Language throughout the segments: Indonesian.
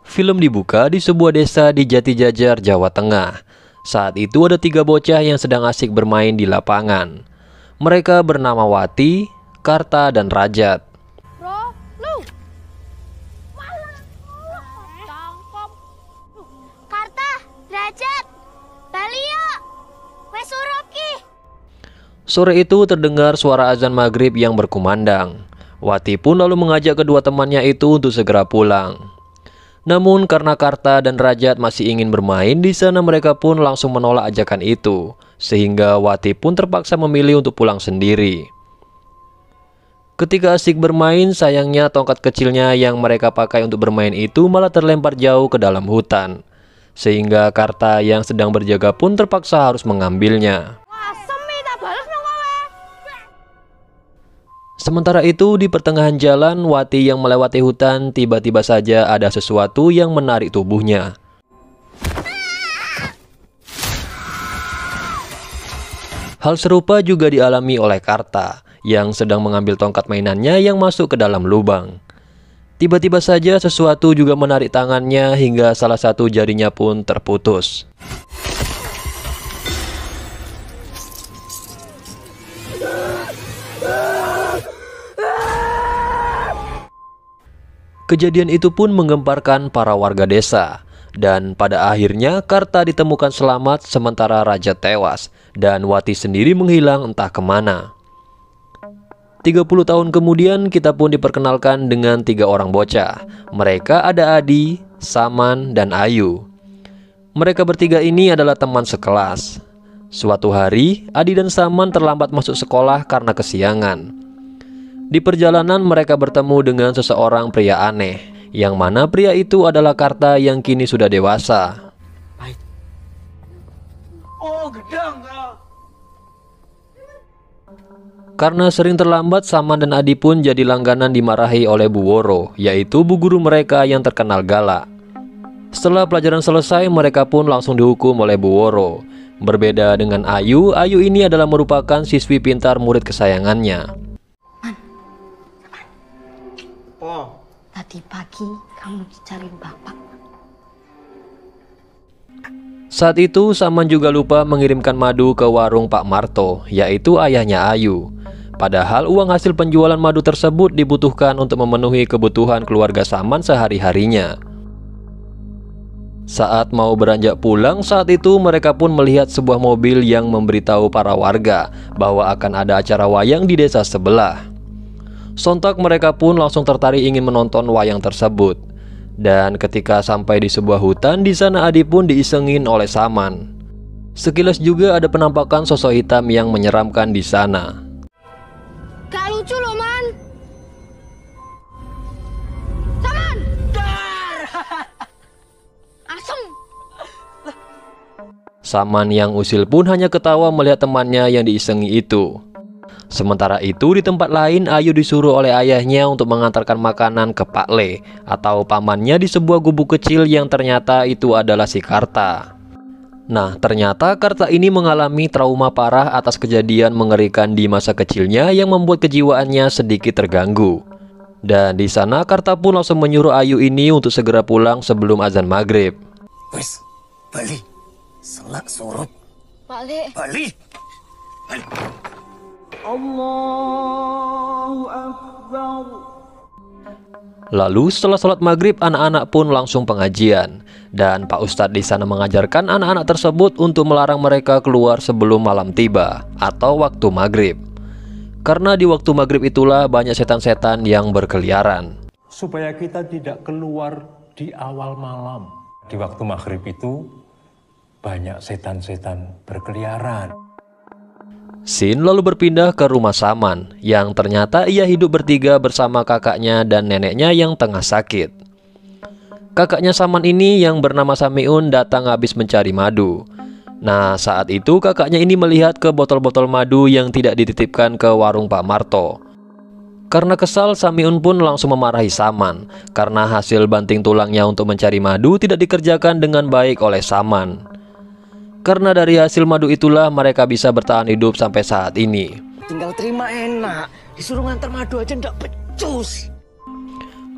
Film dibuka di sebuah desa di Jatijajar, Jawa Tengah. Saat itu ada 3 bocah yang sedang asik bermain di lapangan. Mereka bernama Wati, Karta, dan Rajat. Karta, Rajat, bali yuk. Wes surup ki. Sore itu terdengar suara azan maghrib yang berkumandang. Wati pun lalu mengajak kedua temannya itu untuk segera pulang. Namun karena Karta dan Rajat masih ingin bermain di sana, mereka pun langsung menolak ajakan itu, sehingga Wati pun terpaksa memilih untuk pulang sendiri. Ketika asik bermain, sayangnya tongkat kecilnya yang mereka pakai untuk bermain itu malah terlempar jauh ke dalam hutan, sehingga Karta yang sedang berjaga pun terpaksa harus mengambilnya. Sementara itu, di pertengahan jalan, Wati yang melewati hutan tiba-tiba saja ada sesuatu yang menarik tubuhnya. Hal serupa juga dialami oleh Karta yang sedang mengambil tongkat mainannya yang masuk ke dalam lubang. Tiba-tiba saja sesuatu juga menarik tangannya hingga salah satu jarinya pun terputus. Kejadian itu pun menggemparkan para warga desa, dan pada akhirnya Karta ditemukan selamat sementara Rajat tewas dan Wati sendiri menghilang entah kemana. 30 tahun kemudian kita pun diperkenalkan dengan 3 orang bocah. Mereka ada Adi, Saman, dan Ayu. Mereka bertiga ini adalah teman sekelas. Suatu hari, Adi dan Saman terlambat masuk sekolah karena kesiangan. Di perjalanan mereka bertemu dengan seseorang pria aneh, yang mana pria itu adalah Karta yang kini sudah dewasa. Karena sering terlambat, Saman dan Adi pun jadi langganan dimarahi oleh Bu Woro, yaitu bu guru mereka yang terkenal galak. Setelah pelajaran selesai, mereka pun langsung dihukum oleh Bu Woro. Berbeda dengan Ayu, Ayu ini adalah merupakan siswi pintar murid kesayangannya. Tadi pagi kamu dicariin bapak. Saat itu Saman juga lupa mengirimkan madu ke warung Pak Marto, yaitu ayahnya Ayu. Padahal uang hasil penjualan madu tersebut dibutuhkan untuk memenuhi kebutuhan keluarga Saman sehari-harinya. Saat mau beranjak pulang, saat itu mereka pun melihat sebuah mobil yang memberitahu para warga bahwa akan ada acara wayang di desa sebelah. Sontak mereka pun langsung tertarik ingin menonton wayang tersebut. Dan ketika sampai di sebuah hutan, di sana Adi pun diisengin oleh Saman. Sekilas juga ada penampakan sosok hitam yang menyeramkan di sana. Gak lucu loh, Man. Saman! Asem! Saman yang usil pun hanya ketawa melihat temannya yang diisengi itu. Sementara itu di tempat lain, Ayu disuruh oleh ayahnya untuk mengantarkan makanan ke Pak Le atau pamannya di sebuah gubuk kecil yang ternyata itu adalah si Karta. Nah, ternyata Karta ini mengalami trauma parah atas kejadian mengerikan di masa kecilnya yang membuat kejiwaannya sedikit terganggu. Dan di sana Karta pun langsung menyuruh Ayu ini untuk segera pulang sebelum azan maghrib. Wes, balik, selak surup. Balik. Balik. Allahu Akbar. Lalu setelah sholat maghrib, anak-anak pun langsung pengajian. Dan Pak Ustadz di sana mengajarkan anak-anak tersebut untuk melarang mereka keluar sebelum malam tiba atau waktu maghrib. Karena di waktu maghrib itulah banyak setan-setan yang berkeliaran. Supaya kita tidak keluar di awal malam. Di waktu maghrib itu banyak setan-setan berkeliaran. Sin lalu berpindah ke rumah Saman, yang ternyata ia hidup bertiga bersama kakaknya dan neneknya yang tengah sakit. Kakaknya Saman ini yang bernama Samiun datang habis mencari madu. Nah, saat itu kakaknya ini melihat ke botol-botol madu yang tidak dititipkan ke warung Pak Marto. Karena kesal, Samiun pun langsung memarahi Saman karena hasil banting tulangnya untuk mencari madu tidak dikerjakan dengan baik oleh Saman. Karena dari hasil madu itulah mereka bisa bertahan hidup sampai saat ini. Tinggal terima enak, disuruh nganter madu aja ndak becus.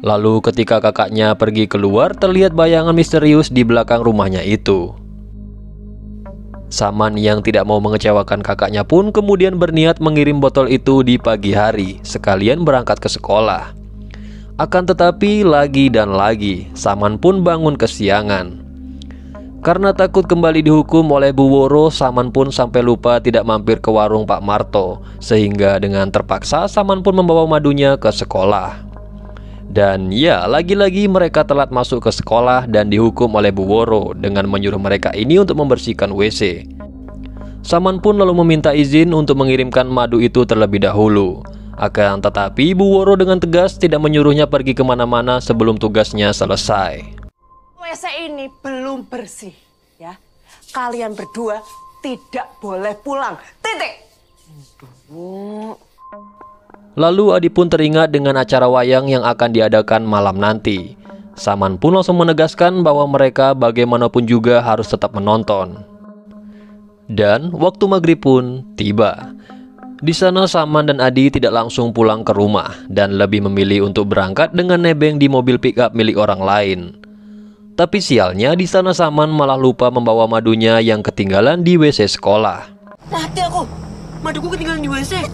Lalu ketika kakaknya pergi keluar, terlihat bayangan misterius di belakang rumahnya itu. Saman yang tidak mau mengecewakan kakaknya pun kemudian berniat mengirim botol itu di pagi hari, sekalian berangkat ke sekolah. Akan tetapi lagi dan lagi, Saman pun bangun kesiangan. Karena takut kembali dihukum oleh Bu Woro, Saman pun sampai lupa tidak mampir ke warung Pak Marto, sehingga dengan terpaksa Saman pun membawa madunya ke sekolah. Dan ya, lagi-lagi mereka telat masuk ke sekolah dan dihukum oleh Bu Woro dengan menyuruh mereka ini untuk membersihkan WC. Saman pun lalu meminta izin untuk mengirimkan madu itu terlebih dahulu. Akan tetapi Bu Woro dengan tegas tidak menyuruhnya pergi kemana-mana sebelum tugasnya selesai. WC ini belum bersih, ya. Kalian berdua tidak boleh pulang. Titik. Lalu Adi pun teringat dengan acara wayang yang akan diadakan malam nanti. Saman pun langsung menegaskan bahwa mereka bagaimanapun juga harus tetap menonton. Dan waktu maghrib pun tiba. Di sana Saman dan Adi tidak langsung pulang ke rumah dan lebih memilih untuk berangkat dengan nebeng di mobil pick-up milik orang lain. Tapi sialnya di sana Saman malah lupa membawa madunya yang ketinggalan di WC sekolah. Mati aku, maduku ketinggalan di WC.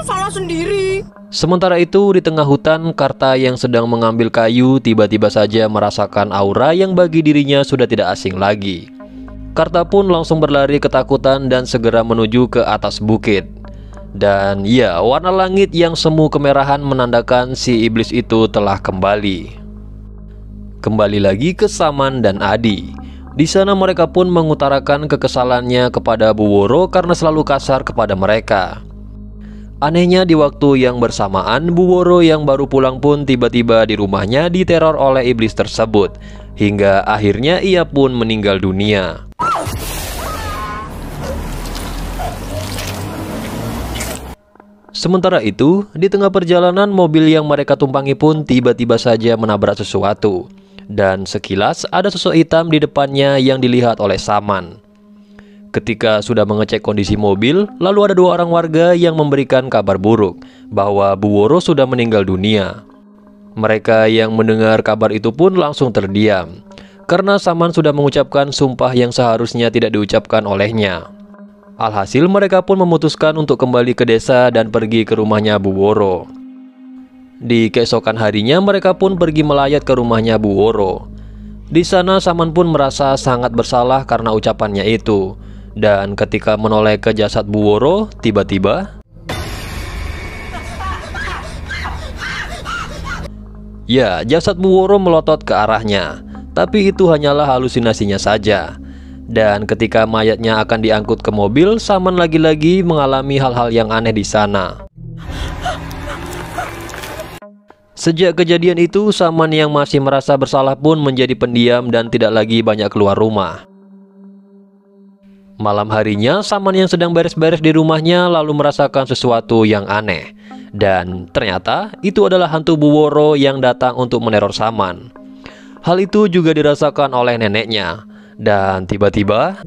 Salah sendiri. Sementara itu di tengah hutan, Karta yang sedang mengambil kayu tiba-tiba saja merasakan aura yang bagi dirinya sudah tidak asing lagi. Karta pun langsung berlari ketakutan dan segera menuju ke atas bukit. Dan ya, warna langit yang semu kemerahan menandakan si iblis itu telah kembali. Kembali lagi ke Saman dan Adi. Di sana mereka pun mengutarakan kekesalannya kepada Bu Woro karena selalu kasar kepada mereka. Anehnya di waktu yang bersamaan, Bu Woro yang baru pulang pun tiba-tiba di rumahnya diteror oleh iblis tersebut. Hingga akhirnya ia pun meninggal dunia. Sementara itu, di tengah perjalanan mobil yang mereka tumpangi pun tiba-tiba saja menabrak sesuatu. Dan sekilas ada sosok hitam di depannya yang dilihat oleh Saman. Ketika sudah mengecek kondisi mobil, lalu ada dua orang warga yang memberikan kabar buruk bahwa Bu Woro sudah meninggal dunia. Mereka yang mendengar kabar itu pun langsung terdiam, karena Saman sudah mengucapkan sumpah yang seharusnya tidak diucapkan olehnya. Alhasil mereka pun memutuskan untuk kembali ke desa dan pergi ke rumahnya Bu Woro. Di keesokan harinya mereka pun pergi melayat ke rumahnya Bu Woro. Di sana Saman pun merasa sangat bersalah karena ucapannya itu. Dan ketika menoleh ke jasad Bu Woro, tiba-tiba ya, jasad Bu Woro melotot ke arahnya. Tapi itu hanyalah halusinasinya saja. Dan ketika mayatnya akan diangkut ke mobil, Saman lagi-lagi mengalami hal-hal yang aneh di sana. Sejak kejadian itu, Saman yang masih merasa bersalah pun menjadi pendiam dan tidak lagi banyak keluar rumah. Malam harinya, Saman yang sedang beres-beres di rumahnya lalu merasakan sesuatu yang aneh. Dan ternyata itu adalah hantu Bu Woro yang datang untuk meneror Saman. Hal itu juga dirasakan oleh neneknya. Dan tiba-tiba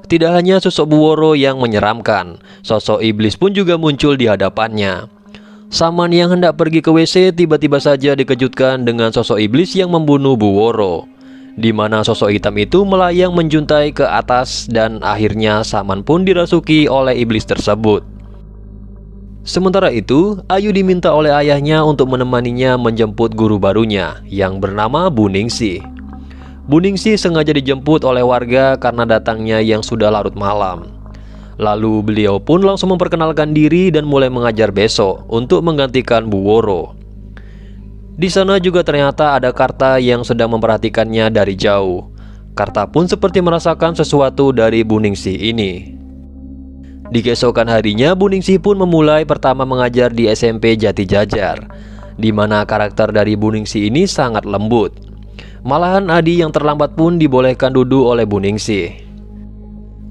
tidak hanya sosok Bu Woro yang menyeramkan, sosok iblis pun juga muncul di hadapannya. Saman yang hendak pergi ke WC tiba-tiba saja dikejutkan dengan sosok iblis yang membunuh Bu Woro, di mana sosok hitam itu melayang menjuntai ke atas dan akhirnya Saman pun dirasuki oleh iblis tersebut. Sementara itu, Ayu diminta oleh ayahnya untuk menemaninya menjemput guru barunya yang bernama Bu Ningsih. Bu Ningsih sengaja dijemput oleh warga karena datangnya yang sudah larut malam. Lalu beliau pun langsung memperkenalkan diri dan mulai mengajar besok untuk menggantikan Bu Woro. Di sana juga ternyata ada Karta yang sedang memperhatikannya dari jauh. Karta pun seperti merasakan sesuatu dari Bu Ningsih ini. Di keesokan harinya, Bu Ningsih pun memulai pertama mengajar di SMP Jati Jajar, di mana karakter dari Bu Ningsih ini sangat lembut. Malahan Adi yang terlambat pun dibolehkan duduk oleh Bu Ningsih.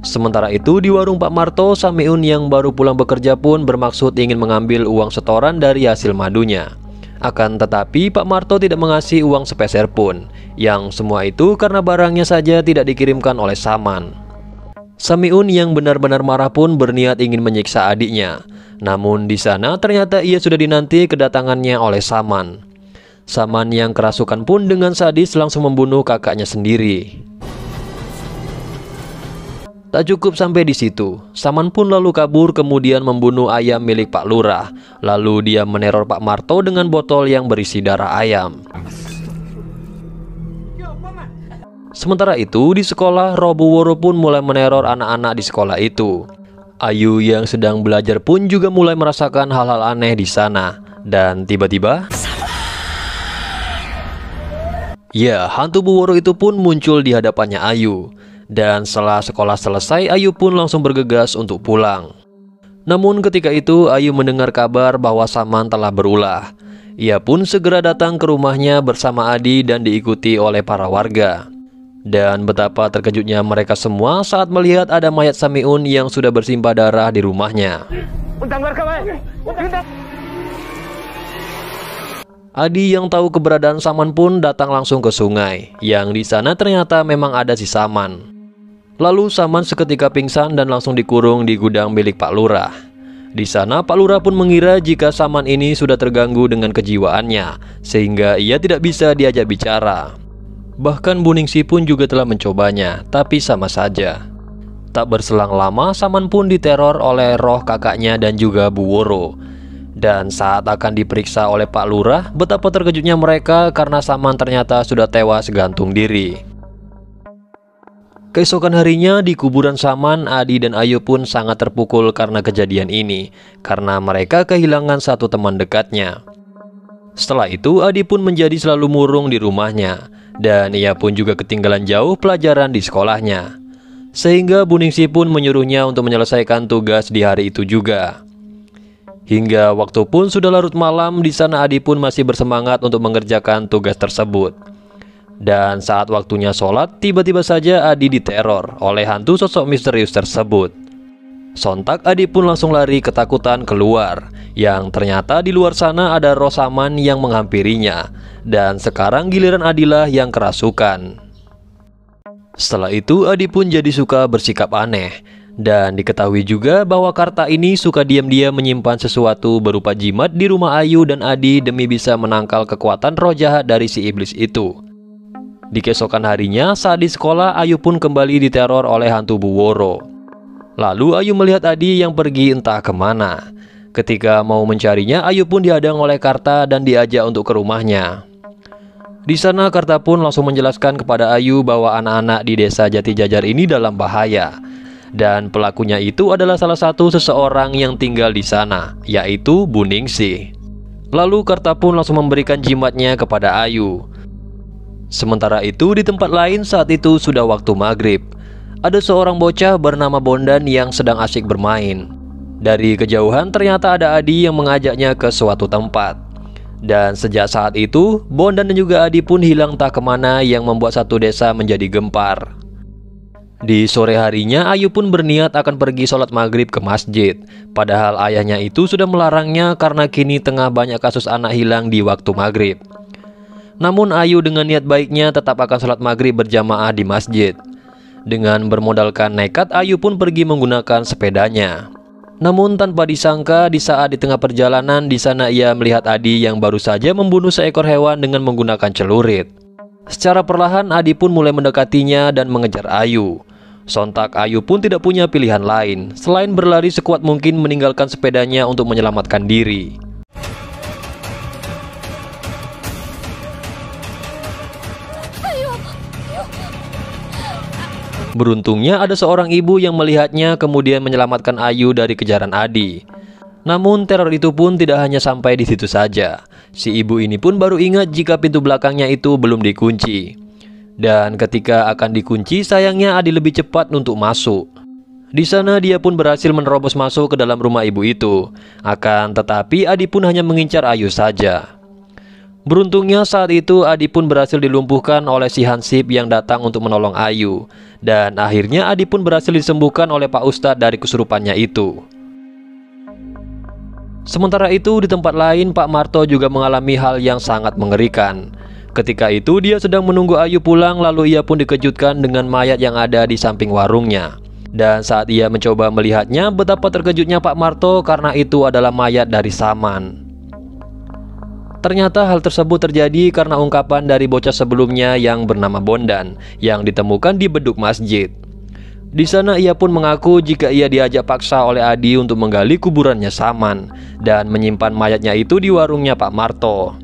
Sementara itu di warung Pak Marto, Samiun yang baru pulang bekerja pun bermaksud ingin mengambil uang setoran dari hasil madunya. Akan tetapi Pak Marto tidak mengasih uang sepeser pun. Yang semua itu karena barangnya saja tidak dikirimkan oleh Saman. Samiun yang benar-benar marah pun berniat ingin menyiksa adiknya. Namun di sana ternyata ia sudah dinanti kedatangannya oleh Saman. Saman yang kerasukan pun dengan sadis langsung membunuh kakaknya sendiri. Tak cukup sampai di situ, Saman pun lalu kabur kemudian membunuh ayam milik Pak Lurah. Lalu dia meneror Pak Marto dengan botol yang berisi darah ayam. Sementara itu di sekolah, Roh Buworo pun mulai meneror anak-anak di sekolah itu. Ayu yang sedang belajar pun juga mulai merasakan hal-hal aneh di sana. Dan tiba-tiba, ya, hantu Buworo itu pun muncul di hadapannya Ayu. Dan setelah sekolah selesai, Ayu pun langsung bergegas untuk pulang. Namun ketika itu Ayu mendengar kabar bahwa Saman telah berulah. Ia pun segera datang ke rumahnya bersama Adi dan diikuti oleh para warga. Dan betapa terkejutnya mereka semua saat melihat ada mayat Samiun yang sudah bersimbah darah di rumahnya. Adi yang tahu keberadaan Saman pun datang langsung ke sungai, yang di sana ternyata memang ada si Saman. Lalu Saman seketika pingsan dan langsung dikurung di gudang milik Pak Lurah. Di sana Pak Lurah pun mengira jika Saman ini sudah terganggu dengan kejiwaannya, sehingga ia tidak bisa diajak bicara. Bahkan Bu Ningsi pun juga telah mencobanya, tapi sama saja. Tak berselang lama, Saman pun diteror oleh roh kakaknya dan juga Bu Woro. Dan saat akan diperiksa oleh Pak Lurah, betapa terkejutnya mereka karena Saman ternyata sudah tewas gantung diri. Keesokan harinya di kuburan Saman, Adi dan Ayu pun sangat terpukul karena kejadian ini, karena mereka kehilangan satu teman dekatnya. Setelah itu Adi pun menjadi selalu murung di rumahnya, dan ia pun juga ketinggalan jauh pelajaran di sekolahnya. Sehingga Bu Ningsi pun menyuruhnya untuk menyelesaikan tugas di hari itu juga. Hingga waktu pun sudah larut malam, di sana Adi pun masih bersemangat untuk mengerjakan tugas tersebut. Dan saat waktunya sholat, tiba-tiba saja Adi diteror oleh hantu sosok misterius tersebut. Sontak Adi pun langsung lari ketakutan keluar, yang ternyata di luar sana ada roh Saman yang menghampirinya. Dan sekarang giliran Adilah yang kerasukan. Setelah itu Adi pun jadi suka bersikap aneh. Dan diketahui juga bahwa Karta ini suka diam-diam menyimpan sesuatu berupa jimat di rumah Ayu dan Adi demi bisa menangkal kekuatan roh jahat dari si iblis itu. Di keesokan harinya saat di sekolah, Ayu pun kembali diteror oleh hantu Buworo. Lalu Ayu melihat Adi yang pergi entah kemana. Ketika mau mencarinya, Ayu pun dihadang oleh Karta dan diajak untuk ke rumahnya. Di sana Karta pun langsung menjelaskan kepada Ayu bahwa anak-anak di desa Jati Jajar ini dalam bahaya. Dan pelakunya itu adalah salah satu seseorang yang tinggal di sana, yaitu Bu Ningsi. Lalu Karta pun langsung memberikan jimatnya kepada Ayu. Sementara itu di tempat lain saat itu sudah waktu maghrib. Ada seorang bocah bernama Bondan yang sedang asyik bermain. Dari kejauhan ternyata ada Adi yang mengajaknya ke suatu tempat. Dan sejak saat itu Bondan dan juga Adi pun hilang entah kemana yang membuat satu desa menjadi gempar. Di sore harinya Ayu pun berniat akan pergi sholat maghrib ke masjid. Padahal ayahnya itu sudah melarangnya karena kini tengah banyak kasus anak hilang di waktu maghrib. Namun Ayu dengan niat baiknya tetap akan sholat maghrib berjamaah di masjid. Dengan bermodalkan nekat, Ayu pun pergi menggunakan sepedanya. Namun tanpa disangka di saat di tengah perjalanan di sana ia melihat Adi yang baru saja membunuh seekor hewan dengan menggunakan celurit. Secara perlahan Adi pun mulai mendekatinya dan mengejar Ayu. Sontak Ayu pun tidak punya pilihan lain selain berlari sekuat mungkin meninggalkan sepedanya untuk menyelamatkan diri. Beruntungnya ada seorang ibu yang melihatnya kemudian menyelamatkan Ayu dari kejaran Adi. Namun teror itu pun tidak hanya sampai di situ saja. Si ibu ini pun baru ingat jika pintu belakangnya itu belum dikunci. Dan ketika akan dikunci, sayangnya Adi lebih cepat untuk masuk. Di sana dia pun berhasil menerobos masuk ke dalam rumah ibu itu. Akan tetapi Adi pun hanya mengincar Ayu saja. Beruntungnya saat itu Adi pun berhasil dilumpuhkan oleh si Hansip yang datang untuk menolong Ayu. Dan akhirnya Adi pun berhasil disembuhkan oleh Pak Ustadz dari kesurupannya itu. Sementara itu di tempat lain Pak Marto juga mengalami hal yang sangat mengerikan. Ketika itu dia sedang menunggu Ayu pulang, lalu ia pun dikejutkan dengan mayat yang ada di samping warungnya. Dan saat ia mencoba melihatnya, betapa terkejutnya Pak Marto karena itu adalah mayat dari Saman. Ternyata hal tersebut terjadi karena ungkapan dari bocah sebelumnya yang bernama Bondan yang ditemukan di beduk masjid. Di sana ia pun mengaku jika ia diajak paksa oleh Adi untuk menggali kuburannya Saman dan menyimpan mayatnya itu di warungnya Pak Marto.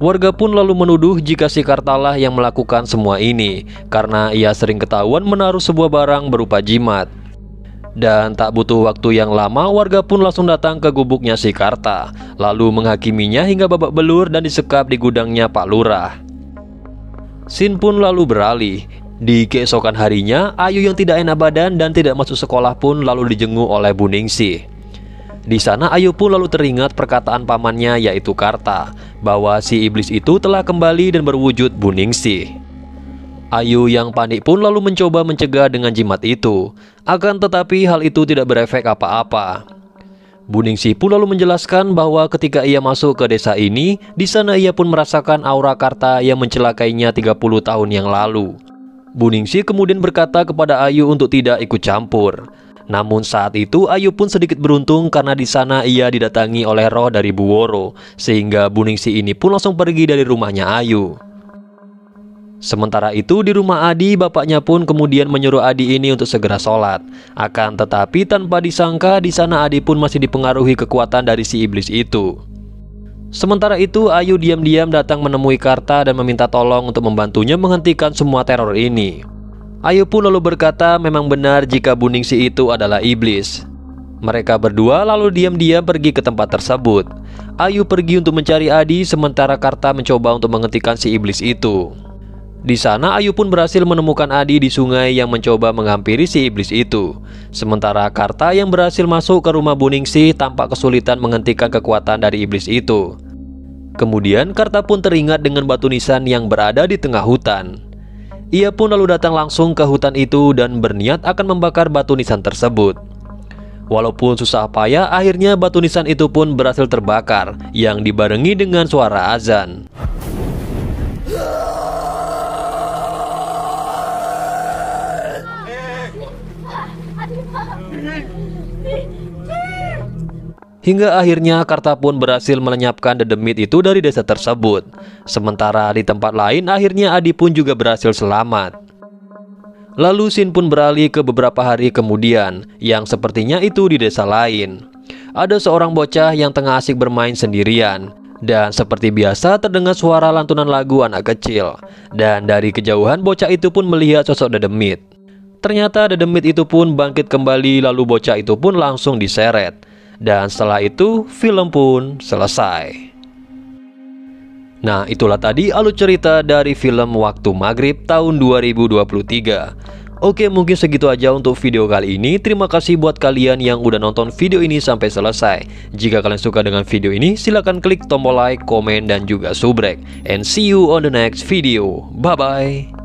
Warga pun lalu menuduh jika si Kartalah yang melakukan semua ini karena ia sering ketahuan menaruh sebuah barang berupa jimat. Dan tak butuh waktu yang lama, warga pun langsung datang ke gubuknya si Karta, lalu menghakiminya hingga babak belur dan disekap di gudangnya Pak Lurah. Scene pun lalu beralih. Di keesokan harinya, Ayu yang tidak enak badan dan tidak masuk sekolah pun lalu dijenguk oleh Bu Ningsih. Di sana Ayu pun lalu teringat perkataan pamannya yaitu Karta, bahwa si iblis itu telah kembali dan berwujud Bu Ningsih. Ayu yang panik pun lalu mencoba mencegah dengan jimat itu. Akan tetapi hal itu tidak berefek apa-apa. Bu Ningsih pun lalu menjelaskan bahwa ketika ia masuk ke desa ini, di sana ia pun merasakan aura Karta yang mencelakainya 30 tahun yang lalu. Bu Ningsih kemudian berkata kepada Ayu untuk tidak ikut campur. Namun saat itu Ayu pun sedikit beruntung karena di sana ia didatangi oleh roh dari Bu Woro, sehingga Bu Ningsih ini pun langsung pergi dari rumahnya Ayu. Sementara itu di rumah Adi, bapaknya pun kemudian menyuruh Adi ini untuk segera sholat. Akan tetapi tanpa disangka di sana Adi pun masih dipengaruhi kekuatan dari si iblis itu. Sementara itu Ayu diam-diam datang menemui Karta dan meminta tolong untuk membantunya menghentikan semua teror ini. Ayu pun lalu berkata memang benar jika Bu Ningsih itu adalah iblis. Mereka berdua lalu diam-diam pergi ke tempat tersebut. Ayu pergi untuk mencari Adi, sementara Karta mencoba untuk menghentikan si iblis itu. Di sana Ayu pun berhasil menemukan Adi di sungai yang mencoba menghampiri si iblis itu. Sementara Karta yang berhasil masuk ke rumah Bu Ningsih tampak kesulitan menghentikan kekuatan dari iblis itu. Kemudian Karta pun teringat dengan batu nisan yang berada di tengah hutan. Ia pun lalu datang langsung ke hutan itu dan berniat akan membakar batu nisan tersebut. Walaupun susah payah, akhirnya batu nisan itu pun berhasil terbakar, yang dibarengi dengan suara azan. Hingga akhirnya Karta pun berhasil melenyapkan dedemit itu dari desa tersebut. Sementara di tempat lain akhirnya Adi pun juga berhasil selamat. Lalu scene pun beralih ke beberapa hari kemudian, yang sepertinya itu di desa lain. Ada seorang bocah yang tengah asik bermain sendirian. Dan seperti biasa terdengar suara lantunan lagu anak kecil. Dan dari kejauhan bocah itu pun melihat sosok dedemit. Ternyata dedemit itu pun bangkit kembali, lalu bocah itu pun langsung diseret. Dan setelah itu film pun selesai. Nah, itulah tadi alur cerita dari film Waktu Maghrib tahun 2023. Oke, mungkin segitu aja untuk video kali ini. Terima kasih buat kalian yang udah nonton video ini sampai selesai. Jika kalian suka dengan video ini, silahkan klik tombol like, komen, dan juga subrek. And see you on the next video. Bye-bye.